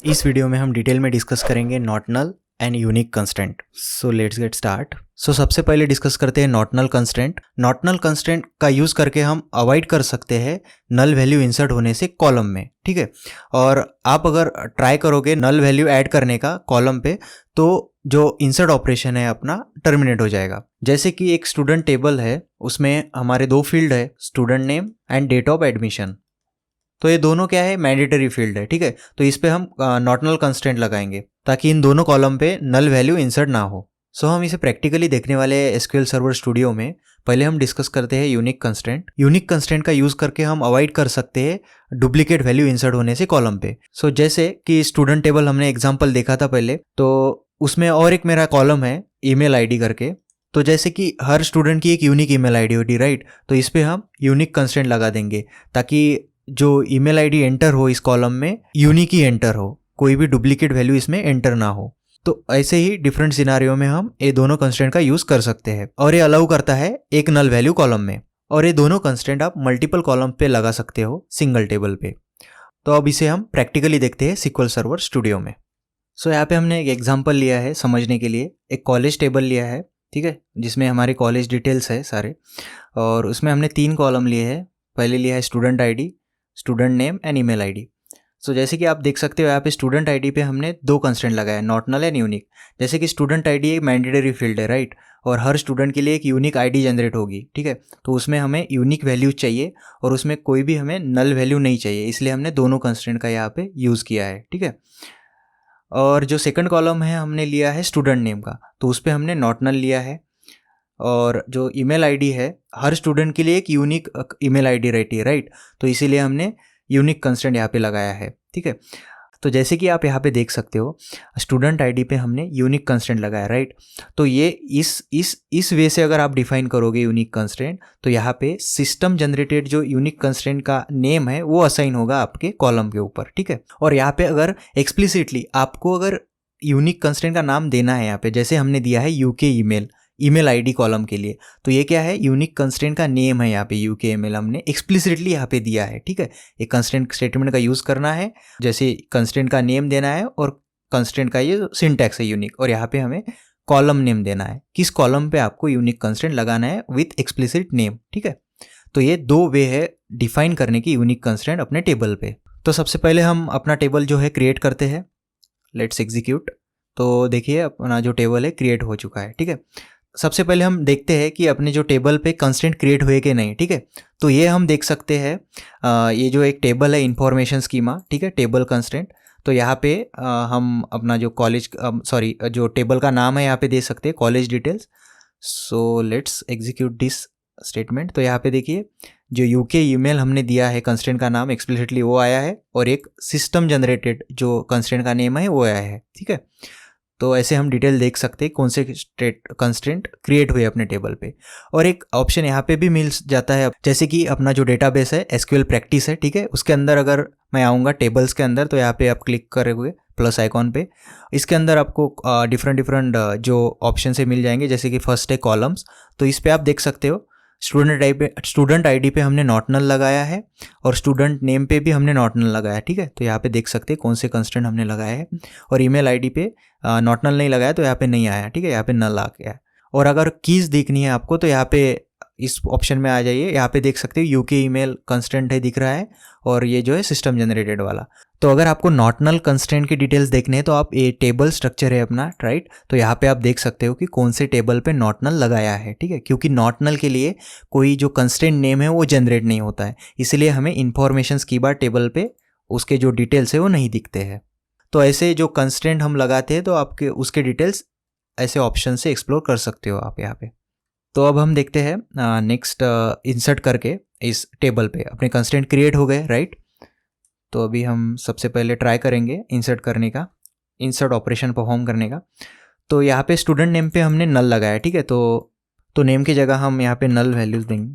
इस वीडियो में हम डिटेल में डिस्कस करेंगे not null and unique constant. So let's get start. So सबसे पहले डिस्कस करते हैं not null constant. Not null constant का यूज़ करके हम अवॉइड कर सकते हैं नल वैल्यू इंसर्ट होने से कॉलम में, ठीक है। और आप अगर ट्राई करोगे नल वैल्यू ऐड करने का कॉलम पे तो जो इंसर्ट ऑपरेशन है अपना टर्मिनेट हो जाएगा। जैसे कि एक स्टूडेंट टेबल है, उसमें हमारे दो फील्ड है, student name and date of admission. तो ये दोनों क्या है, मैंडेटरी फील्ड है, ठीक है। तो इस पे हम नॉट नल कंस्टेंट लगाएंगे ताकि इन दोनों कॉलम पे नल वैल्यू इंसर्ट ना हो। सो हम इसे प्रैक्टिकली देखने वाले एसक्यूएल सर्वर स्टूडियो में। पहले हम डिस्कस करते हैं यूनिक कंस्टेंट। यूनिक कंस्टेंट का यूज़ करके हम अवॉइड कर सकते हैं डुप्लीकेट वैल्यू इंसर्ट होने से कॉलम पे। सो जैसे कि स्टूडेंट टेबल हमने एग्जाम्पल देखा था पहले, तो उसमें और एक मेरा कॉलम है ईमेल आईडी करके। तो जैसे कि हर स्टूडेंट की एक यूनिक ईमेल आईडी होती, राइट। तो इस पे हम यूनिक कंस्टेंट लगा देंगे ताकि जो ईमेल आईडी एंटर हो इस कॉलम में यूनिक ही एंटर हो, कोई भी डुप्लीकेट वैल्यू इसमें एंटर ना हो। तो ऐसे ही डिफरेंट सिनारियो में हम ये दोनों कंस्टेंट का यूज़ कर सकते हैं और ये अलाउ करता है एक नल वैल्यू कॉलम में। और ये दोनों कंस्टेंट आप मल्टीपल कॉलम पे लगा सकते हो सिंगल टेबल पे। तो अब इसे हम प्रैक्टिकली देखते हैं SQL सर्वर स्टूडियो में। सो यहाँ पे हमने एक एग्जाम्पल लिया है समझने के लिए। एक कॉलेज टेबल लिया है, ठीक है, जिसमें हमारे कॉलेज डिटेल्स है सारे। और उसमें हमने 3 कॉलम लिए हैं। पहले लिया है student ID, student name and email ID. So जैसे कि आप देख सकते हो यहाँ पे स्टूडेंट आईडी पे हमने 2 कंस्टेंट लगाया, नॉट नल एंड यूनिक। जैसे कि स्टूडेंट आईडी एक मैंडेटरी फील्ड है, राइट। और हर स्टूडेंट के लिए एक यूनिक आईडी जनरेट होगी, ठीक है। तो उसमें हमें यूनिक वैल्यू चाहिए और उसमें कोई भी हमें नल वैल्यू नहीं चाहिए, इसलिए हमने दोनों कंस्टेंट का यहाँ पे यूज़ किया है, ठीक है। और जो सेकंड कॉलम है हमने लिया है स्टूडेंट नेम का, तो उस पर हमने नॉट नल लिया है। और जो ईमेल आईडी है, हर स्टूडेंट के लिए एक यूनिक ईमेल आईडी रहती है, राइट। तो इसीलिए हमने यूनिक कंस्टेंट यहाँ पे लगाया है, ठीक है। तो जैसे कि आप यहाँ पे देख सकते हो स्टूडेंट आईडी पे हमने यूनिक कंस्टेंट लगाया, राइट। तो ये इस वे से अगर आप डिफाइन करोगे यूनिक कंस्टेंट, तो यहाँ पे सिस्टम जनरेटेड जो यूनिक कंस्टेंट का नेम है वो असाइन होगा आपके कॉलम के ऊपर, ठीक है। और यहाँ पे अगर एक्सप्लिसिटली आपको अगर यूनिक कंस्टेंट का नाम देना है यहाँ पे, जैसे हमने दिया है यूके ईमेल आईडी कॉलम के लिए, तो ये क्या है, यूनिक कंस्टेंट का नेम है यहाँ पे यूके ईमेल हमने एक्सप्लिसिटली यहाँ पे दिया है, ठीक है। एक कंस्टेंट स्टेटमेंट का यूज़ करना है, जैसे कंस्टेंट का नेम देना है और कंस्टेंट का ये सिंटैक्स है यूनिक, और यहाँ पे हमें कॉलम नेम देना है, किस कॉलम पे आपको यूनिक कंस्टेंट लगाना है विथ एक्सप्लिसिट नेम, ठीक है। तो ये 2 वे है डिफाइन करने की यूनिक कंस्टेंट अपने टेबल पे। तो सबसे पहले हम अपना टेबल जो है क्रिएट करते हैं। Let's execute. तो देखिए अपना जो टेबल है क्रिएट हो चुका है, ठीक है। सबसे पहले हम देखते हैं कि अपने जो टेबल पे कंस्टेंट क्रिएट हुए कि नहीं, ठीक है। तो ये हम देख सकते हैं, ये जो एक टेबल है इंफॉर्मेशन स्कीमा, ठीक है, टेबल कंस्टेंट। तो यहाँ पे हम अपना जो जो टेबल का नाम है यहाँ पे दे सकते हैं, college details. So let's execute this statement. तो यहाँ पे देखिए जो यूके ईमेल हमने दिया है कंस्टेंट का नाम एक्सप्लिसिटली वो आया है, और एक सिस्टम जनरेटेड जो कंस्टेंट का नेम है वो आया है, ठीक है। तो ऐसे हम डिटेल देख सकते हैं कौन से कंस्टेंट क्रिएट हुए अपने टेबल पे। और एक ऑप्शन यहाँ पे भी मिल जाता है, जैसे कि अपना जो डेटाबेस है SQL प्रैक्टिस है, ठीक है, उसके अंदर अगर मैं आऊँगा टेबल्स के अंदर, तो यहाँ पे आप क्लिक करोगे प्लस आइकॉन पे, इसके अंदर आपको डिफरेंट जो ऑप्शन से मिल जाएंगे। जैसे कि फर्स्ट है कॉलम्स, तो इस पर आप देख सकते हो स्टूडेंट आईडी पे हमने नॉट नल लगाया है और स्टूडेंट नेम पे भी हमने नॉट नल लगाया है, ठीक है। तो यहाँ पे देख सकते हैं कौन से कंस्टेंट हमने लगाया है। और ईमेल आईडी पे नॉट नल नहीं लगाया, तो यहाँ पे नहीं आया, ठीक है, यहाँ पे नल आ गया है। और अगर कीज़ देखनी है आपको, तो यहाँ पे इस ऑप्शन में आ जाइए, यहाँ पे देख सकते हो यूके ईमेल कंस्टेंट है दिख रहा है, और ये जो है सिस्टम जनरेटेड वाला। तो अगर आपको नॉट नल कंस्टेंट की डिटेल्स देखने हैं, तो आप ये टेबल स्ट्रक्चर है अपना, राइट। तो यहाँ पे आप देख सकते हो कि कौन से टेबल पे नॉट नल लगाया है, ठीक है, क्योंकि नॉट नल के लिए कोई जो कंस्टेंट नेम है वो जनरेट नहीं होता है, इसलिए हमें इंफॉर्मेशन स्कीमा टेबल पे उसके जो डिटेल्स है वो नहीं दिखते हैं। तो ऐसे जो कंस्टेंट हम लगाते हैं, तो आपके उसके डिटेल्स ऐसे ऑप्शन से एक्सप्लोर कर सकते हो आप यहाँ पे। तो अब हम देखते हैं नेक्स्ट इंसर्ट करके इस टेबल पे अपने कंस्टेंट क्रिएट हो गए, राइट। तो अभी हम सबसे पहले ट्राई करेंगे इंसर्ट करने का, इंसर्ट ऑपरेशन परफॉर्म करने का। तो यहाँ पे स्टूडेंट नेम पे हमने नल लगाया, ठीक है। तो नेम की जगह हम यहाँ पे नल वैल्यूज देंगे,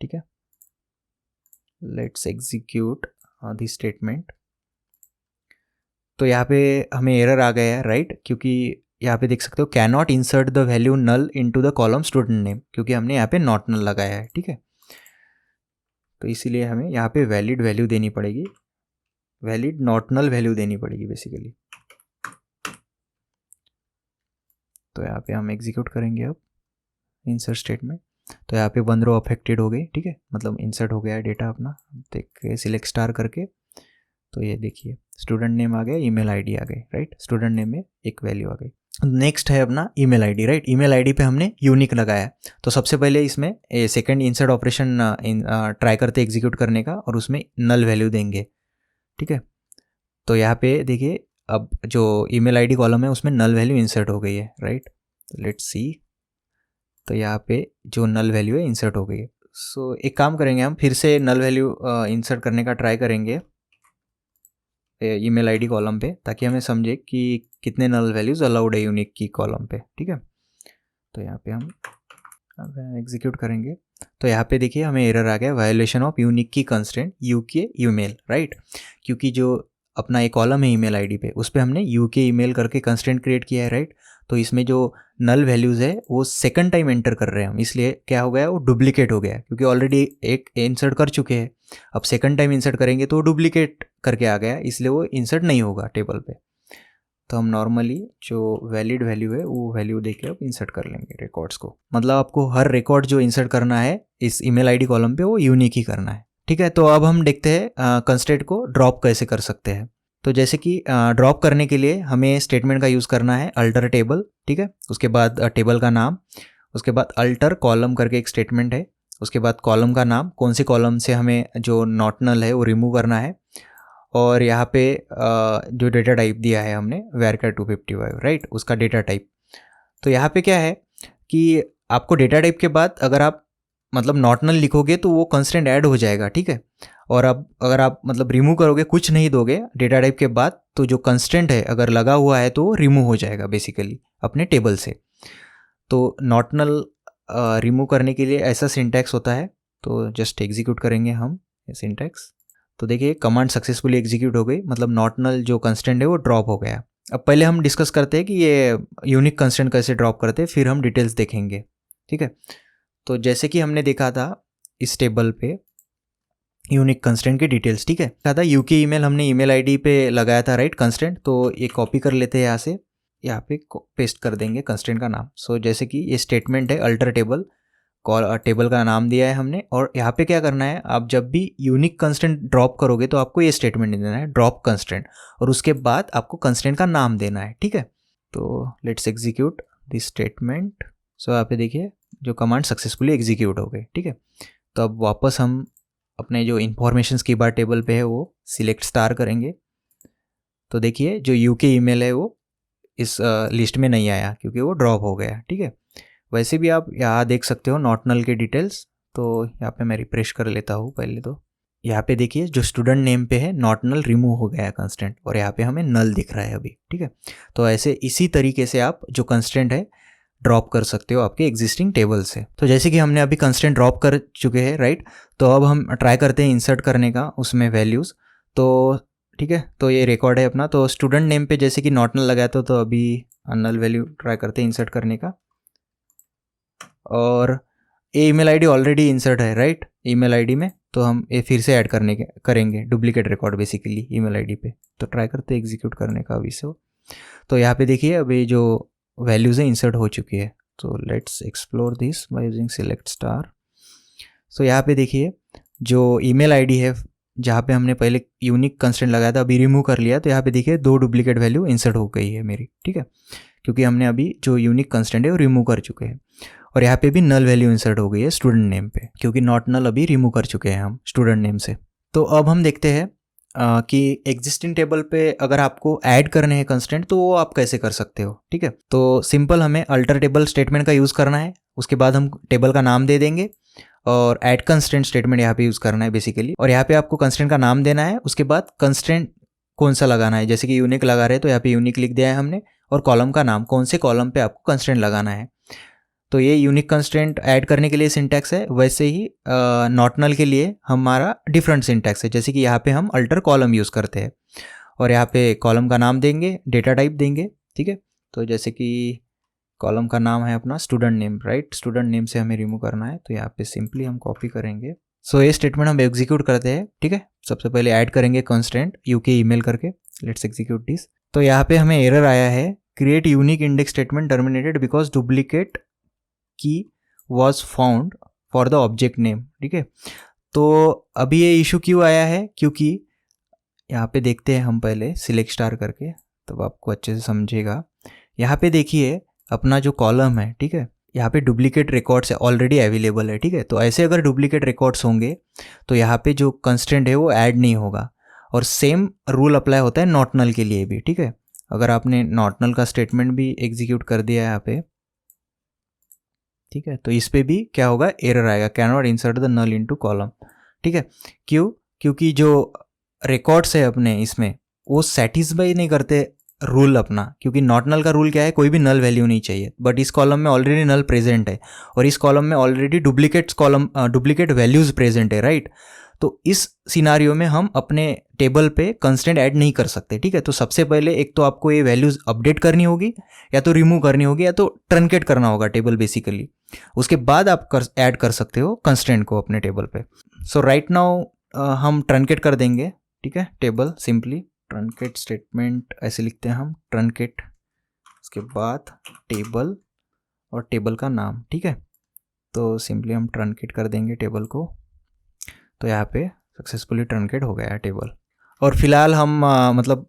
ठीक है। Let's execute this statement. तो यहाँ पे हमें एरर आ गया है, राइट, क्योंकि यहाँ पे देख सकते हो can not insert the value null into the column student name, क्योंकि हमने यहाँ पे नॉट नल लगाया है, ठीक है। तो इसीलिए हमें यहाँ पे वैलिड वैल्यू देनी पड़ेगी। वैलिड नॉट नल वैल्यू देनी पड़ेगी बेसिकली। तो यहाँ पे हम एग्जीक्यूट करेंगे अब इंसर्ट स्टेटमेंट। तो यहाँ पे 1 रो अफेक्टेड हो गई, ठीक है, मतलब इंसर्ट हो गया है डेटा अपना। देख सिलेक्ट स्टार करके तो ये देखिए स्टूडेंट नेम आ गया, ईमेल आईडी आ गई, राइट। स्टूडेंट नेम में एक वैल्यू आ गई। नेक्स्ट है अपना email ID, right. Email ID पे हमने यूनिक लगाया। तो सबसे पहले इसमें सेकंड इंसर्ट ऑपरेशन ट्राई करते एग्जीक्यूट करने का, और उसमें नल वैल्यू देंगे, ठीक है। तो यहाँ पे देखिए अब जो ईमेल आईडी कॉलम है उसमें नल वैल्यू इंसर्ट हो गई है, राइट। तो लेट्स सी, तो यहाँ पे जो नल वैल्यू है इंसर्ट हो गई है। सो एक काम करेंगे, हम फिर से नल वैल्यू इंसर्ट करने का ट्राई करेंगे ईमेल आईडी कॉलम पे, ताकि हमें समझे कि कितने नल वैल्यूज अलाउड है यूनिक की कॉलम पे, ठीक है। तो यहाँ पे हम एग्जीक्यूट करेंगे। तो यहाँ पे देखिए हमें एरर आ गया, वायोलेशन ऑफ यूनिक की कंस्ट्रेंट यूके ईमेल, राइट। क्योंकि जो अपना एक कॉलम है ईमेल आईडी पे, उस पर हमने यूके ईमेल करके कंस्ट्रेंट क्रिएट किया है, राइट। तो इसमें जो नल वैल्यूज़ है वो सेकंड टाइम एंटर कर रहे हैं हम, इसलिए क्या हो गया, वो डुप्लीकेट हो गया, क्योंकि ऑलरेडी एक इंसर्ट कर चुके हैं। अब सेकंड टाइम इंसर्ट करेंगे तो वो डुप्लीकेट करके आ गया, इसलिए वो इंसर्ट नहीं होगा टेबल पे। तो हम नॉर्मली जो वैलिड वैल्यू है वो वैल्यू देके अब इंसर्ट कर लेंगे रिकॉर्ड्स को। मतलब आपको हर रिकॉर्ड जो इंसर्ट करना है इस ईमेल आईडी कॉलम पे वो यूनिक ही करना है, ठीक है। तो अब हम देखते हैं कंस्ट्रेंट को ड्रॉप कैसे कर सकते हैं। तो जैसे कि ड्रॉप करने के लिए हमें स्टेटमेंट का यूज़ करना है अल्टर टेबल, ठीक है। उसके बाद टेबल का नाम, उसके बाद अल्टर कॉलम करके एक स्टेटमेंट है, उसके बाद कॉलम का नाम, कौन सी कॉलम से हमें जो नॉट नल है वो रिमूव करना है, और यहाँ पे जो डेटा टाइप दिया है हमने varchar 255, राइट, उसका डेटा टाइप। तो यहाँ पे क्या है कि आपको डेटा टाइप के बाद अगर आप मतलब नॉट नल लिखोगे तो वो कंस्ट्रेंट ऐड हो जाएगा, ठीक है। और अब अगर आप मतलब रिमूव करोगे, कुछ नहीं दोगे डेटा टाइप के बाद, तो जो कंस्ट्रेंट है अगर लगा हुआ है तो वो रिमूव हो जाएगा बेसिकली अपने टेबल से। तो नॉट नल रिमूव करने के लिए ऐसा सिंटैक्स होता है। तो जस्ट एग्जीक्यूट करेंगे हम ये सिंटैक्स। तो देखिए कमांड सक्सेसफुली एग्जीक्यूट हो गई, मतलब नॉट नल जो कंस्टेंट है वो ड्रॉप हो गया। अब पहले हम डिस्कस करते हैं कि ये यूनिक कंस्टेंट कैसे ड्रॉप करते हैं, फिर हम डिटेल्स देखेंगे, ठीक है। तो जैसे कि हमने देखा था इस टेबल पे यूनिक कंस्टेंट की डिटेल्स, ठीक है, कहा था यूके ईमेल हमने ईमेल आईडी पे लगाया था, राइट, कंस्टेंट। तो ये कॉपी कर लेते हैं यहाँ से, यहाँ पे पेस्ट कर देंगे कंस्टेंट का नाम। सो जैसे कि ये स्टेटमेंट है अल्टर टेबल, टेबल का नाम दिया है हमने, और यहाँ पे क्या करना है, आप जब भी यूनिक कंस्टेंट ड्रॉप करोगे तो आपको ये स्टेटमेंट देना है ड्रॉप कंस्टेंट, और उसके बाद आपको कंस्टेंट का नाम देना है, ठीक है। तो लेट्स एग्जीक्यूट दिस स्टेटमेंट। सो यहाँ पे देखिए जो कमांड सक्सेसफुली एग्जीक्यूट हो गई, ठीक है। तो अब वापस हम अपने जो इन्फॉर्मेशन की बार टेबल पे है वो सिलेक्ट स्टार करेंगे। तो देखिए जो यूके ईमेल है वो इस लिस्ट में नहीं आया क्योंकि वो ड्रॉप हो गया, ठीक है। वैसे भी आप यहाँ देख सकते हो नॉट नल के डिटेल्स। तो यहाँ पे मैं रिफ्रेश कर लेता हूँ पहले। तो यहाँ पे देखिए जो स्टूडेंट नेम पे है नॉट नल रिमूव हो गया है कंस्टेंट, और यहाँ पे हमें नल दिख रहा है अभी, ठीक है। तो ऐसे इसी तरीके से आप जो कंस्टेंट है ड्रॉप कर सकते हो आपके एग्जिस्टिंग टेबल से। तो जैसे कि हमने अभी कंस्टेंट ड्रॉप कर चुके हैं, राइट। तो अब हम ट्राई करते हैं इंसर्ट करने का उसमें वैल्यूज़। तो ठीक है, तो ये रिकॉर्ड है अपना। तो स्टूडेंट नेम पे जैसे कि नॉट नल लगाया था, तो अभी नल वैल्यू ट्राई करते हैं इंसर्ट करने का, और ये ईमेल आईडी ऑलरेडी इंसर्ट है, राइट, ईमेल आईडी में। तो हम ये फिर से ऐड करेंगे duplicate record basically email ID पे। तो ट्राई करते हैं एग्जीक्यूट करने का अभी से। तो यहाँ पे देखिए अभी जो वैल्यूज़ हैं इंसर्ट हो चुकी है। तो let's explore this by using select star. So यहाँ पे देखिए जो ईमेल आईडी है जहाँ पे हमने पहले यूनिक कंस्टेंट लगाया था, अभी रिमूव कर लिया। तो यहाँ पे देखिए 2 डुप्लीकेट वैल्यू इंसर्ट हो गई है मेरी, ठीक है, क्योंकि हमने अभी जो यूनिक कंस्टेंट है वो रिमूव कर चुके हैं। और यहाँ पे भी नल वैल्यू इंसर्ट हो गई है स्टूडेंट नेम पे, क्योंकि नॉट नल अभी रिमूव कर चुके हैं हम स्टूडेंट नेम से। तो अब हम देखते हैं कि एग्जिस्टिंग टेबल पे अगर आपको ऐड करने हैं कंस्टेंट तो वो आप कैसे कर सकते हो, ठीक है। तो सिंपल हमें अल्टर टेबल स्टेटमेंट का यूज़ करना है, उसके बाद हम टेबल का नाम दे देंगे, और ऐड कंस्टेंट स्टेटमेंट यहाँ पे यूज़ करना है बेसिकली। और यहाँ पे आपको कंस्टेंट का नाम देना है, उसके बाद कंस्टेंट कौन सा लगाना है, जैसे कि यूनिक लगा रहे हैं तो यहाँ पे यूनिक लिख दिया है हमने, और कॉलम का नाम, कौन से कॉलम पे आपको कंस्टेंट लगाना है। तो ये यूनिक कंस्टेंट ऐड करने के लिए सिंटैक्स है। वैसे ही नॉट नल के लिए हमारा डिफरेंट सिंटैक्स है, जैसे कि यहाँ पे हम अल्टर कॉलम यूज़ करते हैं, और यहाँ पे कॉलम का नाम देंगे, डेटा टाइप देंगे, ठीक है। तो जैसे कि कॉलम का नाम है अपना student name, right, student name से हमें रिमूव करना है। तो यहाँ पे सिंपली हम कॉपी करेंगे सो ये स्टेटमेंट हम एग्जीक्यूट करते हैं, ठीक है। सबसे पहले ऐड करेंगे कंस्ट्रेंट यूके ईमेल करके, लेट्स एग्जीक्यूट दिस। तो यहाँ पे हमें एरर आया है, create unique index statement terminated because duplicate key was found for the object name, ठीक है। तो अभी ये इशू क्यों आया है, क्योंकि यहाँ पे देखते हैं हम पहले सिलेक्ट स्टार करके, तब आपको अच्छे से समझेगा। यहाँ पे देखिए अपना जो कॉलम है, ठीक है, यहाँ पे डुप्लीकेट रिकॉर्ड्स ऑलरेडी अवेलेबल है, ठीक है। तो ऐसे अगर डुप्लीकेट रिकॉर्ड्स होंगे तो यहाँ पे जो कंस्ट्रेंट है वो ऐड नहीं होगा। और सेम रूल अप्लाई होता है नॉट नल के लिए भी, ठीक है। अगर आपने नॉट नल का स्टेटमेंट भी एग्जीक्यूट कर दिया यहाँ पे, ठीक है, तो इस पे भी क्या होगा, एरर आएगा, can not insert the null into column, ठीक है। क्यों, क्योंकि जो रिकॉर्ड्स है अपने इसमें वो सेटिस्फाई नहीं करते रूल अपना, क्योंकि नॉट नल का रूल क्या है, कोई भी नल वैल्यू नहीं चाहिए। बट इस कॉलम में ऑलरेडी नल प्रेजेंट है और इस कॉलम में ऑलरेडी डुप्लीकेट वैल्यूज प्रेजेंट है, राइट। तो इस सिनारियो में हम अपने टेबल पे कंस्टेंट ऐड नहीं कर सकते, ठीक है। तो सबसे पहले एक तो आपको ये वैल्यूज अपडेट करनी होगी, या तो रिमूव करनी होगी, या तो ट्रंकेट करना होगा टेबल बेसिकली। उसके बाद आप ऐड कर सकते हो कंस्टेंट को अपने टेबल पे। सो राइट नाउ हम ट्रंकेट कर देंगे, ठीक है, टेबल सिंपली ट्रंकेट स्टेटमेंट ऐसे लिखते हैं हम, ट्रंकेट, उसके बाद टेबल और टेबल का नाम, ठीक है। तो सिंपली हम ट्रंकेट कर देंगे टेबल को। तो यहाँ पे सक्सेसफुली ट्रंकेट हो गया है टेबल। और फिलहाल हम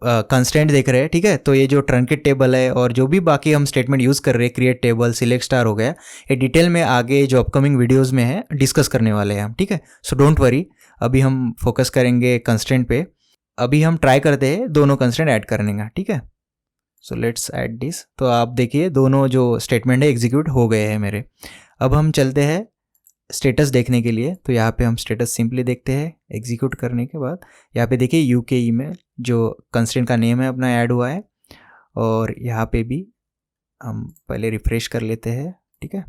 कंस्टेंट देख रहे हैं, ठीक है। तो ये जो ट्रंकेट टेबल है और जो भी बाकी हम स्टेटमेंट यूज़ कर रहे हैं, क्रिएट टेबल, सिलेक्ट स्टार हो गया, ये डिटेल में आगे जो अपकमिंग वीडियोज़ में है डिस्कस करने वाले हैं हम, ठीक है। सो डोंट वरी, अभी हम फोकस करेंगे कंस्टेंट पे। अभी हम ट्राई करते हैं दोनों कंस्टेंट ऐड करने का, ठीक है। So let's add this. तो आप देखिए दोनों जो स्टेटमेंट है एग्जीक्यूट हो गए हैं मेरे। अब हम चलते हैं स्टेटस देखने के लिए। तो यहाँ पे हम स्टेटस सिंपली देखते हैं एग्जीक्यूट करने के बाद। यहाँ पे देखिए यूके ईमेल जो कंस्टेंट का नेम है अपना ऐड हुआ है। और यहाँ पे भी हम पहले रिफ्रेश कर लेते हैं, ठीक है।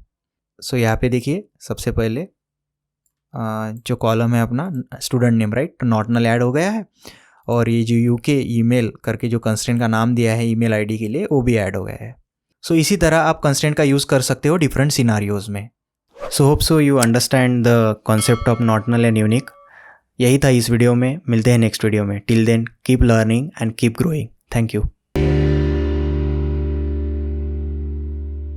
सो यहाँ पे देखिए सबसे पहले जो कॉलम है अपना स्टूडेंट नेम, राइट, तो नॉट नल ऐड हो गया है। और ये जो यूके ईमेल करके जो कंस्टेंट का नाम दिया है ईमेल आईडी के लिए, वो भी ऐड हो गया है। सो इसी तरह आप कंस्टेंट का यूज़ कर सकते हो डिफरेंट सिनारियोज में। So hope so you understand the concept of not null and unique. यही था इस वीडियो में, मिलते हैं नेक्स्ट वीडियो में। Till then keep learning and keep growing. Thank you.